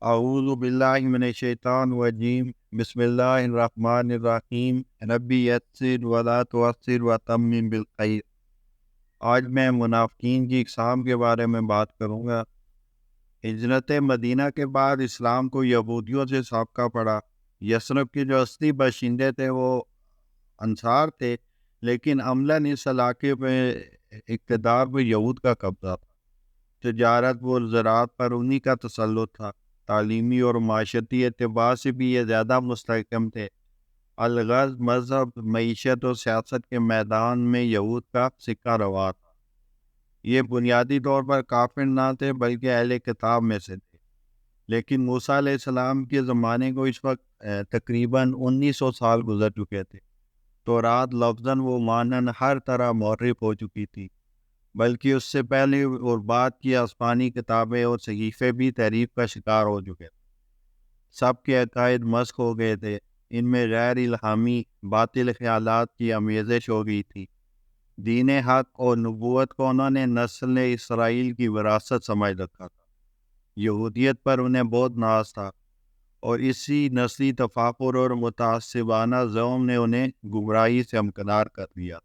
اعوذ باللہ من الشیطان الرجیم بسم اللہ الرحمن الرحیم ربی یسر ولا تعسر وتمم بالخیر۔ آج میں منافقین کی اقسام کے بارے میں بات کروں گا۔ ہجرت مدینہ کے بعد اسلام کو یہودیوں سے سابقہ پڑا۔ یثرب کے جو اصلی باشندے تھے وہ انصار تھے، لیکن عملاً اس علاقے پہ اقتدار پہ یہود کا قبضہ تھا۔ تجارت و زراعت پر انہی کا تسلط تھا۔ تعلیمی اور معاشرتی اعتبار سے بھی یہ زیادہ مستحکم تھے۔ الغرض مذہب، معیشت اور سیاست کے میدان میں یہود کا سکہ روا تھا۔ یہ بنیادی طور پر کافر نہ تھے بلکہ اہل کتاب میں سے تھے، لیکن موسیٰ علیہ السلام کے زمانے کو اس وقت تقریباً 1900 سال گزر چکے تھے۔ تورات لفظاً و معناً ہر طرح محرف ہو چکی تھی، بلکہ اس سے پہلے اور بعد کی آسمانی کتابیں اور صحیفے بھی تحریف کا شکار ہو چکے تھے۔ سب کے عقائد مسخ ہو گئے تھے، ان میں غیر الہامی باطل خیالات کی آمیزش ہو گئی تھی۔ دین حق اور نبوت کو انہوں نے نسل اسرائیل کی وراثت سمجھ رکھا تھا۔ یہودیت پر انہیں بہت ناز تھا، اور اسی نسلی تفاخر اور متعصبانہ زوم نے انہیں گمراہی سے ہمکنار کر دیا۔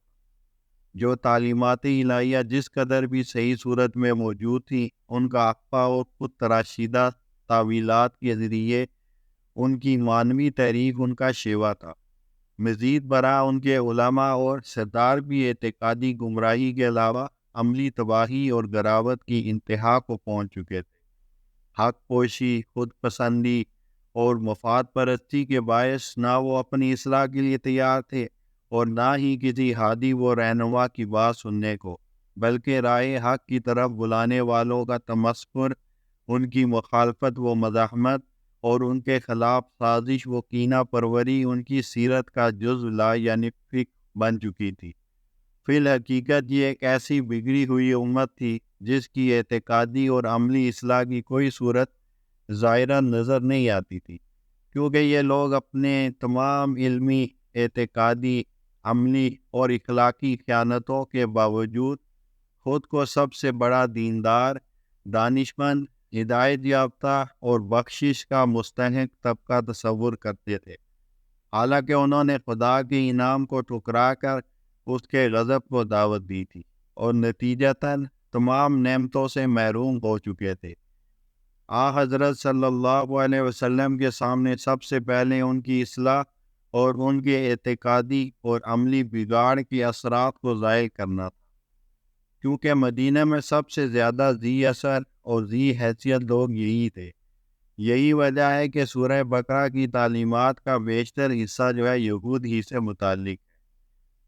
جو تعلیمات الہیہ جس قدر بھی صحیح صورت میں موجود تھیں، ان کا اقفا اور خود تراشیدہ تعویلات کے ذریعے ان کی معنوی تحریف ان کا شیوا تھا۔ مزید برآں ان کے علماء اور سردار بھی اعتقادی گمراہی کے علاوہ عملی تباہی اور گراوت کی انتہا کو پہنچ چکے تھے۔ حق پوشی، خود پسندی اور مفاد پرستی کے باعث نہ وہ اپنی اصلاح کے لیے تیار تھے اور نہ ہی کسی ہادی و رہنما کی بات سننے کو، بلکہ راہ حق کی طرف بلانے والوں کا تمسخر، ان کی مخالفت و مزاحمت اور ان کے خلاف سازش و کینہ پروری ان کی سیرت کا جزو لا یعنی فکر بن چکی تھی۔ فی الحقیقت یہ ایک ایسی بگڑی ہوئی امت تھی جس کی اعتقادی اور عملی اصلاح کی کوئی صورت ظاہرہ نظر نہیں آتی تھی، کیونکہ یہ لوگ اپنے تمام علمی، اعتقادی، عملی اور اخلاقی خیانتوں کے باوجود خود کو سب سے بڑا دیندار، دانشمند، ہدایت یافتہ اور بخشش کا مستحق طبقہ تصور کرتے تھے، حالانکہ انہوں نے خدا کے انعام کو ٹھکرا کر اس کے غضب کو دعوت دی تھی اور نتیجتاً تمام نعمتوں سے محروم ہو چکے تھے۔ حضرت صلی اللہ علیہ وسلم کے سامنے سب سے پہلے ان کی اصلاح اور ان کے اعتقادی اور عملی بگاڑ کے اثرات کو ظاہر کرنا تھا، کیونکہ مدینہ میں سب سے زیادہ ذی اثر اور ذی حیثیت لوگ یہی تھے۔ یہی وجہ ہے کہ سورہ بقرہ کی تعلیمات کا بیشتر حصہ یہود ہی سے متعلق ہے۔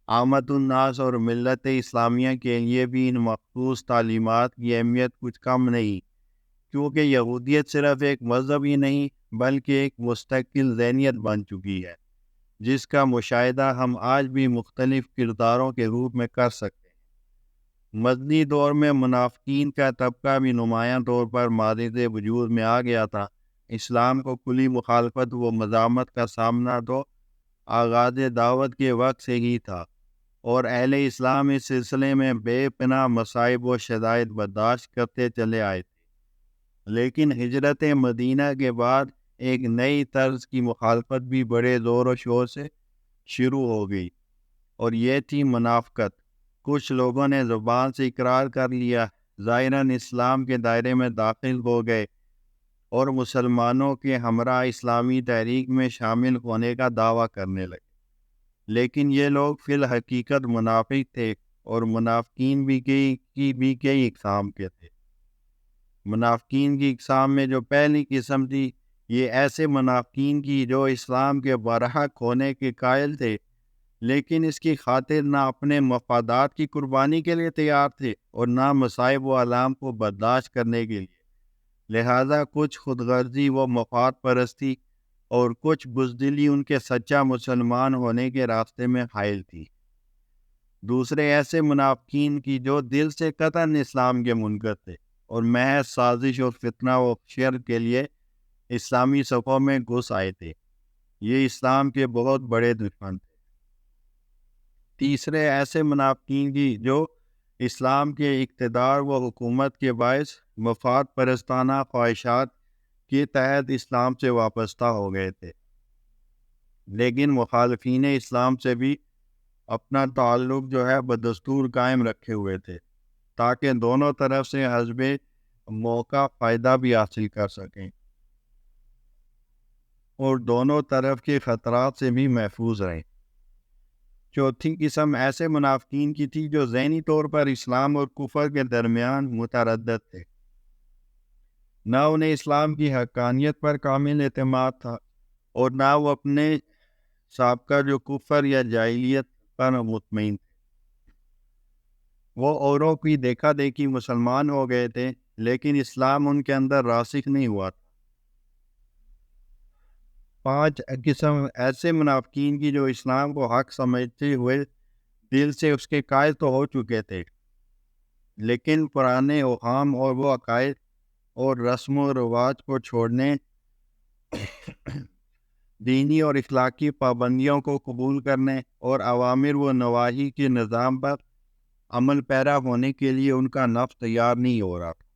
عامت الناس اور ملت اسلامیہ کے لیے بھی ان مخصوص تعلیمات کی اہمیت کچھ کم نہیں، کیونکہ یہودیت صرف ایک مذہب ہی نہیں بلکہ ایک مستقل ذہنیت بن چکی ہے، جس کا مشاہدہ ہم آج بھی مختلف کرداروں کے روپ میں کر سکتے ہیں۔ مدنی دور میں منافقین کا طبقہ بھی نمایاں طور پر مارد وجود میں آ گیا تھا۔ اسلام کو کلی مخالفت و مزاحمت کا سامنا تو آغاز دعوت کے وقت سے ہی تھا، اور اہل اسلام اس سلسلے میں بے پناہ مصائب و شدائد برداشت کرتے چلے آئے تھے۔ لیکن ہجرت مدینہ کے بعد ایک نئی طرز کی مخالفت بھی بڑے زور و شور سے شروع ہو گئی، اور یہ تھی منافقت۔ کچھ لوگوں نے زبان سے اقرار کر لیا، ظاہراً اسلام کے دائرے میں داخل ہو گئے اور مسلمانوں کے ہمراہ اسلامی تحریک میں شامل ہونے کا دعویٰ کرنے لگے، لیکن یہ لوگ فی الحقیقت منافق تھے، اور منافقین بھی کئی اقسام کے تھے۔ منافقین کی اقسام میں جو پہلی قسم تھی، یہ ایسے منافقین کی جو اسلام کے برحق ہونے کے قائل تھے، لیکن اس کی خاطر نہ اپنے مفادات کی قربانی کے لیے تیار تھے اور نہ مصائب و آلام کو برداشت کرنے کے لیے۔ لہذا کچھ خود غرضی و مفاد پرستی اور کچھ بزدلی ان کے سچا مسلمان ہونے کے راستے میں حائل تھی۔ دوسرے ایسے منافقین کی جو دل سے قطعاً اسلام کے منکر تھے اور محض سازش اور فتنہ و شر کے لیے اسلامی صفوں میں گھس آئے تھے۔ یہ اسلام کے بہت بڑے دشمن تھے۔ تیسرے ایسے منافقین کی جو اسلام کے اقتدار و حکومت کے باعث مفاد پرستانہ خواہشات کے تحت اسلام سے وابستہ ہو گئے تھے، لیکن مخالفین اسلام سے بھی اپنا تعلق جو ہے بدستور قائم رکھے ہوئے تھے تاکہ دونوں طرف سے حسب موقع فائدہ بھی حاصل کر سکیں اور دونوں طرف کے خطرات سے بھی محفوظ رہیں۔ چوتھی قسم ایسے منافقین کی تھی جو ذہنی طور پر اسلام اور کفر کے درمیان متردد تھے، نہ انہیں اسلام کی حقانیت پر کامل اعتماد تھا اور نہ وہ اپنے سابقہ جو کفر یا جاہلیت پر مطمئن تھے۔ وہ اوروں کی دیکھا دیکھی مسلمان ہو گئے تھے لیکن اسلام ان کے اندر راسخ نہیں ہوا تھا۔ 5 قسم ایسے منافقین کی جو اسلام کو حق سمجھتے ہوئے دل سے اس کے قائل تو ہو چکے تھے، لیکن پرانے اوہام اور وہ عقائد اور رسم و رواج کو چھوڑنے، دینی اور اخلاقی پابندیوں کو قبول کرنے اور اوامر و نواہی کے نظام پر عمل پیرا ہونے کے لیے ان کا نفس تیار نہیں ہو رہا تھا۔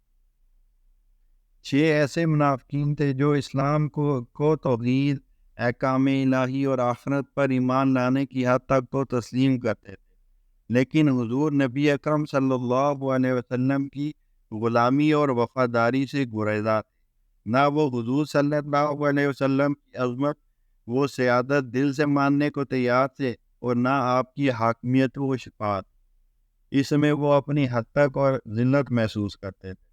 6 ایسے منافقین تھے جو اسلام کو توحید، احکام الہی اور آخرت پر ایمان لانے کی حد تک تو تسلیم کرتے تھے، لیکن حضور نبی اکرم صلی اللہ علیہ وسلم کی غلامی اور وفاداری سے گریزاں تھے۔ نہ وہ حضور صلی اللہ علیہ وسلم کی عظمت وہ سیادت دل سے ماننے کو تیار تھے اور نہ آپ کی حاکمیت و شفاعت، اس میں وہ اپنی حد تک اور ذلت محسوس کرتے تھے۔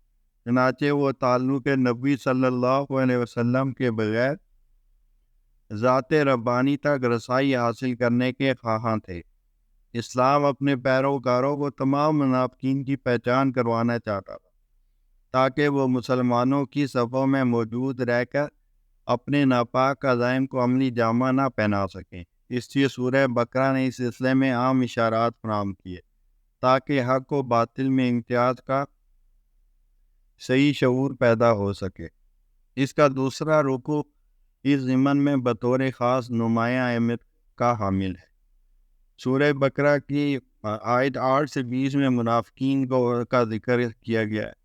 چنانچہ وہ تعلق نبی صلی اللہ علیہ وسلم کے بغیر ذات ربانی تک رسائی حاصل کرنے کے خواہاں تھے۔ اسلام اپنے پیروکاروں کو تمام منافقین کی پہچان کروانا چاہتا تھا تاکہ وہ مسلمانوں کی صفوں میں موجود رہ کر اپنے ناپاک عزائم کو عملی جامہ نہ پہنا سکیں۔ اس لیے سورہ بقرہ نے اس سلسلے میں عام اشارات فراہم کیے تاکہ حق و باطل میں امتیاز کا صحیح شعور پیدا ہو سکے۔ اس کا دوسرا رکوع اس ضمن میں بطور خاص نمایاں اہمیت کا حامل ہے۔ سورہ بقرہ کی آیت 8 سے 20 میں منافقین کا ذکر کیا گیا ہے۔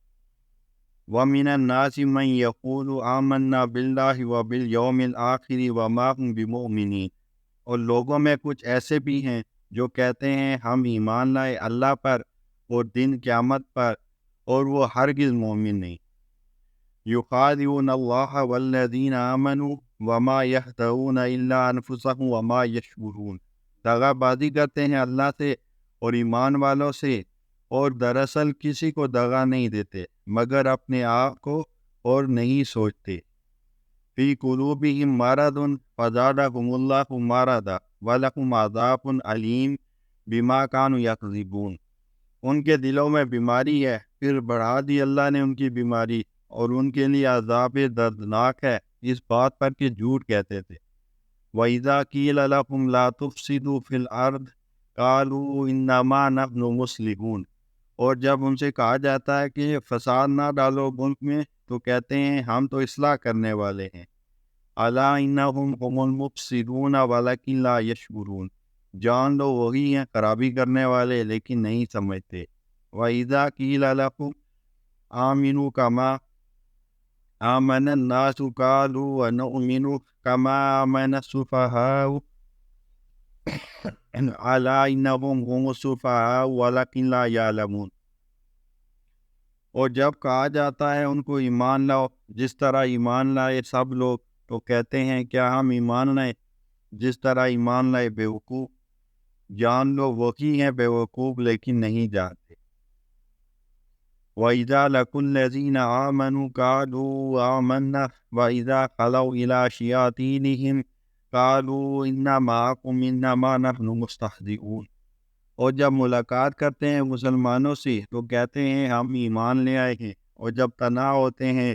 وَمِنَ النَّاسِ مَن يَقُولُ آمَنَّا بِاللَّهِ وَبِالْيَوْمِ الْآخِرِ وَمَا هُمْ بِمُؤْمِنِينَ، اور لوگوں میں کچھ ایسے بھی ہیں جو کہتے ہیں ہم ایمان لائے اللہ پر اور دن قیامت پر، اور وہ ہرگز مومن نہیں۔ يُخَادِعُونَ اللَّهَ وَالَّذِينَ آمَنُوا وَمَا يَخْدَعُونَ إِلَّا أَنفُسَهُمْ وَمَا يَشْعُرُونَ، دغا بازی کرتے ہیں اللہ سے اور ایمان والوں سے، اور دراصل کسی کو دغا نہیں دیتے مگر اپنے آپ کو، اور نہیں سوچتے۔ فی قلوبہم مرض فزادہم اللہ مرضا ولہم عذاب علیم بما کانوا یکذبون، ان کے دلوں میں بیماری ہے، پھر بڑھا دی اللہ نے ان کی بیماری، اور ان کے لیے عذاب دردناک ہے اس بات پر کہ جھوٹ کہتے تھے۔ وَإِذَا قِيلَ لَهُمْ لَا تُفْسِدُوا فِي الْأَرْضِ قَالُوا إِنَّمَا نَحْنُ مُصْلِحُونَ، اور جب ان سے کہا جاتا ہے کہ فساد نہ ڈالو ملک میں تو کہتے ہیں ہم تو اصلاح کرنے والے ہیں۔ أَلَا إِنَّهُمْ هُمُ الْمُفْسِدُونَ وَلَكِنْ لَا يَشْعُرُونَ، جان لو وہی ہیں خرابی کرنے والے لیکن نہیں سمجھتے۔ وَإِذَا قِيلَ لَهُمْ آمِنُوا كَمَا آمَنَ النَّاسُ قَالُوا وَنُؤْمِنُ كَمَا آمَنَ السُّفَهَاءُ أَلَا إِنَّهُمْ هُمُ السُّفَهَاءُ وَلَكِنْ لَا يَعْلَمُونَ، اور جب کہا جاتا ہے ان کو ایمان لاؤ جس طرح ایمان لائے سب لوگ، تو کہتے ہیں کیا ہم ایمان لائیں جس طرح ایمان لائے بیوقوف، جان لو وہی ہیں بیوقوف لیکن نہیں جانتے۔ وَإِذَا لَقُوا الَّذِينَ آمَنُوا قَالُوا آمَنَّا وَإِذَا خَلَوْا إِلَىٰ شَيَاطِينِهِمْ قَالُوا إِنَّا مَعَكُمْ إِنَّمَا نَحْنُ مُسْتَهْزِئُونَ، اور جب ملاقات کرتے ہیں مسلمانوں سے تو کہتے ہیں ہم ایمان لے آئے ہیں، اور جب تنہا ہوتے ہیں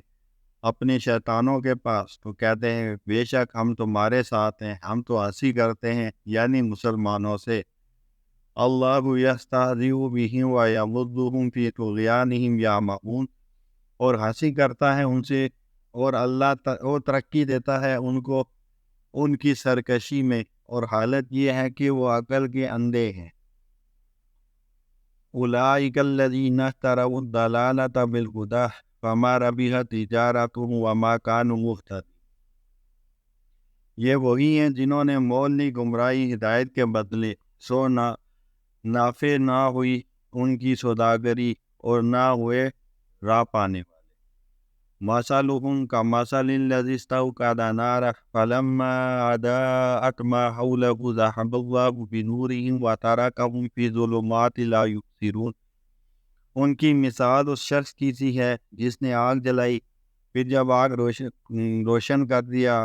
اپنے شیطانوں کے پاس تو کہتے ہیں بے شک ہم تمہارے ساتھ ہیں، ہم تو ہنسی کرتے ہیں، یعنی مسلمانوں سے۔ اللہ یستہزئ بہم ویمدھم فی طغیانہم یعمہون، اور ہنسی کرتا ہے ان سے، اور اللہ اور ترقی دیتا ہے ان کو ان کی سرکشی میں، اور حالت یہ ہے کہ وہ عقل کے اندھے ہیں۔ اولئک الذین اشتروا الضلالۃ بالہدی فما ربحت تجارتهم وما كانوا مهتدين۔ یہ وہی ہیں جنہوں نے مول لی گمراہی ہدایت کے بدلے، سو نافع نہ ہوئی ان کی سوداگری اور نہ ہوئے راہ پانے والے۔ مثلهم كمثل الذي استوقد نارا فلما أضاءت ما حوله ذهب الله بنورهم وتركهم في ظلمات لا يبصرون۔ ان کی مثال اس شخص کی سی ہے جس نے آگ جلائی، پھر جب آگ روشن کر دیا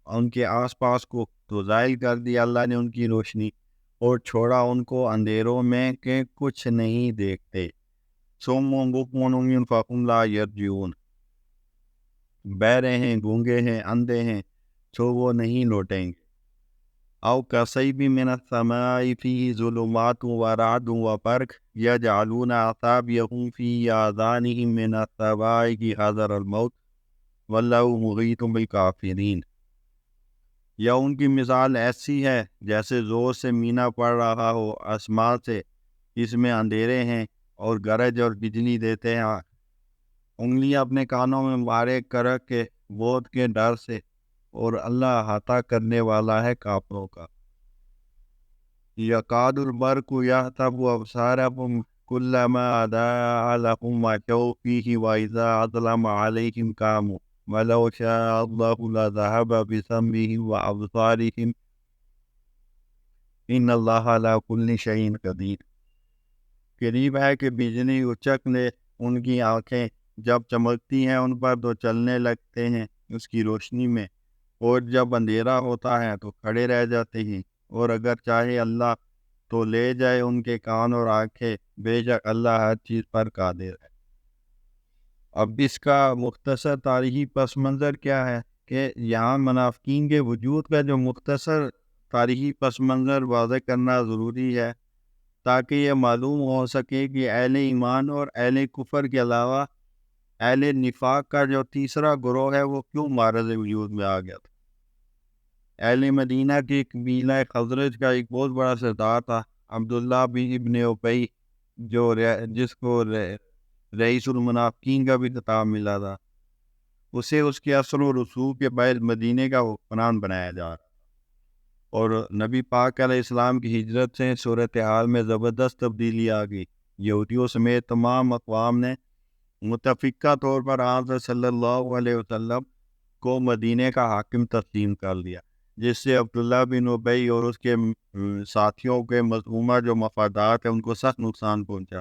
ان کے آس پاس کو، تو ظاہر کر دیا اللہ نے ان کی روشنی اور چھوڑا ان کو اندھیروں میں کہ کچھ نہیں دیکھتے۔ صم بکم عمی فهم لا یرجعون، بہرے ہیں، گونگے ہیں، اندھے ہیں، تو وہ نہیں لوٹیں گے۔ او کصیب من السماء فیہ ظلمات ورعد وبرق یجعلون اصابعهم فی آذانهم من الصواعق حذر الموت واللہ محیط بالکافرین۔ یا ان کی مثال ایسی ہے جیسے زور سے مینا پڑ رہا ہو آسمان سے، اس میں اندھیرے ہیں اور گرج اور بجلی دیتے ہیں، انگلیاں اپنے کانوں میں مارے کر کے موت کے ڈر سے، اور اللہ احاطہ کرنے والا ہے کافروں کا۔ یکاد البرق یخطف ابصارهم کلما اضاء لهم مشوا فیہ واذا اظلم علیہم قاموا ولو شاء اللہ لذہب بسمعہم وابصارہم ان اللہ علی کل شیء قدیر۔ قریب ہے کہ بجلی اچک لے ان کی آنکھیں، جب چمکتی ہیں ان پر تو چلنے لگتے ہیں اس کی روشنی میں، اور جب اندھیرا ہوتا ہے تو کھڑے رہ جاتے ہیں، اور اگر چاہے اللہ تو لے جائے ان کے کان اور آنکھیں، بے شک اللہ ہر چیز پر قادر ہے۔ اب اس کا مختصر تاریخی پس منظر کیا ہے کہ یہاں منافقین کے وجود کا جو مختصر تاریخی پس منظر واضح کرنا ضروری ہے، تاکہ یہ معلوم ہو سکے کہ اہل ایمان اور اہل کفر کے علاوہ اہل نفاق کا جو تیسرا گروہ ہے وہ کیوں معرض وجود میں آ گیا تھا۔ اہل مدینہ کی قبیلہ خزرج کا ایک بہت بڑا سردار تھا، عبداللہ بن ابن ابی، جس کو رئیس المنافقین کا بھی خطاب ملا تھا۔ اسے اس کے اثر و رسوخ کے باعث مدینے کا حکمران بنایا جا رہا، اور نبی پاک علیہ السلام کی ہجرت سے صورتحال میں زبردست تبدیلی آ گئی۔ یہودیوں سمیت تمام اقوام نے متفقہ طور پر آپ صلی اللہ علیہ وسلم کو مدینے کا حاکم تسلیم کر لیا، جس سے عبداللہ بن ابی اور اس کے ساتھیوں کے مذمومہ جو مفادات ہیں ان کو سخت نقصان پہنچا۔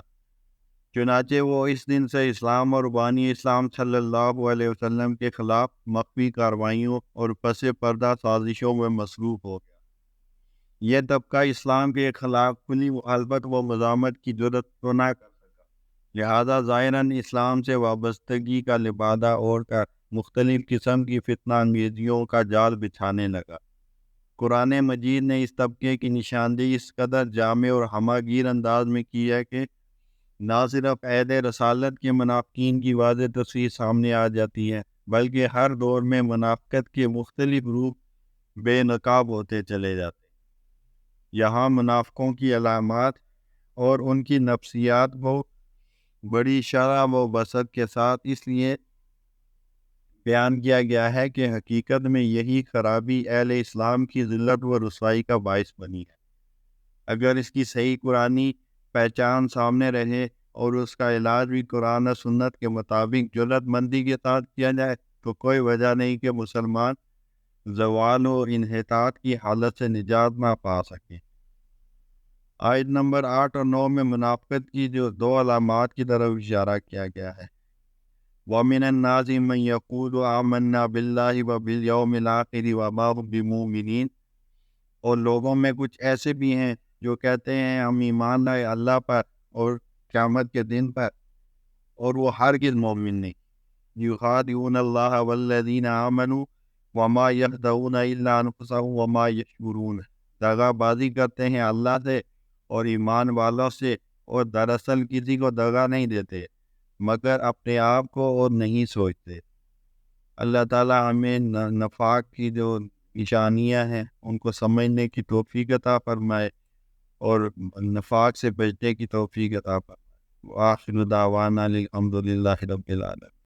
چنانچہ وہ اس دن سے اسلام اور بانی اسلام صلی اللہ علیہ وسلم کے خلاف مخفی کارروائیوں اور پس پردہ سازشوں میں مصروف ہو گیا۔ یہ طبقہ اسلام کے خلاف کھلی مخالفت و مزاحمت کی جرات تو نہ کر سکا، لہذا ظاہراً اسلام سے وابستگی کا لبادہ اوڑھ کر مختلف قسم کی فتنہ انگیزیوں کا جال بچھانے لگا۔ قرآن مجید نے اس طبقے کی نشاندہی اس قدر جامع اور ہمہ گیر انداز میں کی ہے کہ نہ صرف عہد رسالت کے منافقین کی واضح تصویر سامنے آ جاتی ہے، بلکہ ہر دور میں منافقت کے مختلف روپ بے نقاب ہوتے چلے جاتے ہیں۔ یہاں منافقوں کی علامات اور ان کی نفسیات کو بڑی شرح و بسط کے ساتھ اس لیے بیان کیا گیا ہے کہ حقیقت میں یہی خرابی اہل اسلام کی ذلت و رسوائی کا باعث بنی ہے۔ اگر اس کی صحیح قرآنی پہچان سامنے رہے اور اس کا علاج بھی قرآن و سنت کے مطابق جرات مندی کے ساتھ کیا جائے تو کوئی وجہ نہیں کہ مسلمان زوال و انحطاط کی حالت سے نجات نہ پا سکیں۔ آیت نمبر 8 اور 9 میں منافقت کی جو دو علامات کی طرف اشارہ کیا گیا ہے۔ وَمِنَ النَّاسِ مَن يَقُولُ آمَنَّا بِاللَّهِ وَبِالْيَوْمِ الْآخِرِ وَمَا هُم بِمُؤْمِنِينَ، اور لوگوں میں کچھ ایسے بھی ہیں جو کہتے ہیں ہم ایمان لائے اللہ پر اور قیامت کے دن پر، اور وہ ہرگز مومن نہیں۔ يُخَادِعُونَ اللَّهَ وَالَّذِينَ آمَنُوا وَمَا يَخْدَعُونَ إِلَّا أَنفُسَهُمْ وَمَا يَشْعُرُونَ، دغا بازی کرتے ہیں اللہ سے اور ایمان والوں سے، اور دراصل کسی کو دغا نہیں دیتے مگر اپنے آپ کو، اور نہیں سوچتے۔ اللہ تعالی ہمیں نفاق کی جو نشانیاں ہیں ان کو سمجھنے کی توفیق عطا فرمائے اور نفاق سے بچنے کی توفیق عطا فرمائے۔ وآخر دعوانا الحمد للہ رب العالمین.